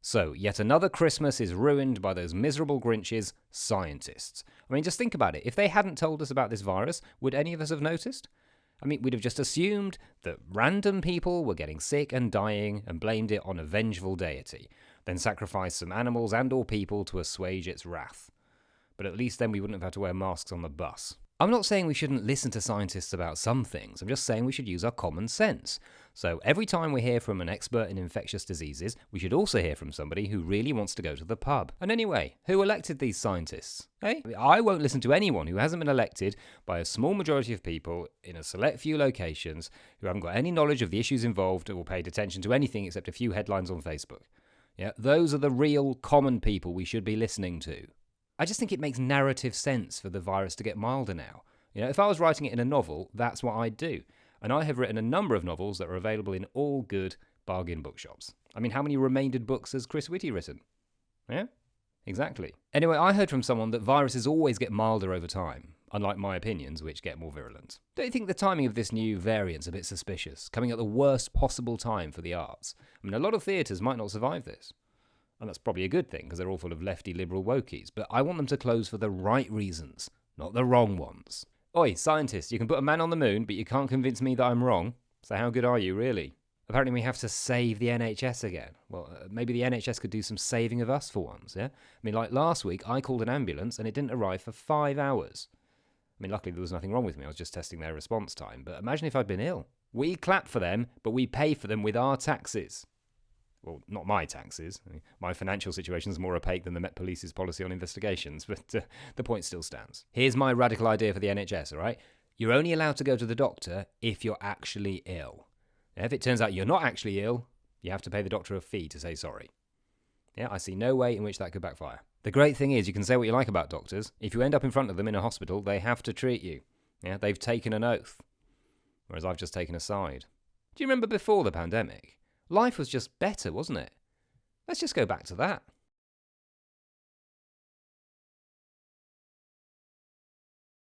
So, yet another Christmas is ruined by those miserable Grinches, scientists. I mean, just think about it. If they hadn't told us about this virus, would any of us have noticed? I mean, we'd have just assumed that random people were getting sick and dying and blamed it on a vengeful deity, then sacrificed some animals and or people to assuage its wrath. But at least then we wouldn't have had to wear masks on the bus. I'm not saying we shouldn't listen to scientists about some things, I'm just saying we should use our common sense. So every time we hear from an expert in infectious diseases, we should also hear from somebody who really wants to go to the pub. And anyway, who elected these scientists? Eh? I won't listen to anyone who hasn't been elected by a small majority of people in a select few locations who haven't got any knowledge of the issues involved or paid attention to anything except a few headlines on Facebook. Yeah, those are the real common people we should be listening to. I just think it makes narrative sense for the virus to get milder now. You know, if I was writing it in a novel, that's what I'd do. And I have written a number of novels that are available in all good bargain bookshops. I mean, how many remaindered books has Chris Whitty written? Yeah, exactly. Anyway, I heard from someone that viruses always get milder over time, unlike my opinions, which get more virulent. Don't you think the timing of this new variant's a bit suspicious, coming at the worst possible time for the arts? I mean, a lot of theatres might not survive this. And that's probably a good thing, because they're all full of lefty liberal wokies. But I want them to close for the right reasons, not the wrong ones. Oi, scientists, you can put a man on the moon, but you can't convince me that I'm wrong. So how good are you, really? Apparently we have to save the NHS again. Well, maybe the NHS could do some saving of us for once, yeah? I mean, like last week, I called an ambulance and it didn't arrive for 5 hours. I mean, luckily there was nothing wrong with me. I was just testing their response time. But imagine if I'd been ill. We clap for them, but we pay for them with our taxes. Well, not my taxes. I mean, my financial situation is more opaque than the Met Police's policy on investigations, but the point still stands. Here's my radical idea for the NHS, all right? You're only allowed to go to the doctor if you're actually ill. If it turns out you're not actually ill, you have to pay the doctor a fee to say sorry. Yeah, I see no way in which that could backfire. The great thing is you can say what you like about doctors. If you end up in front of them in a hospital, they have to treat you. Yeah, they've taken an oath. Whereas I've just taken a side. Do you remember before the pandemic? Life was just better, wasn't it? Let's just go back to that.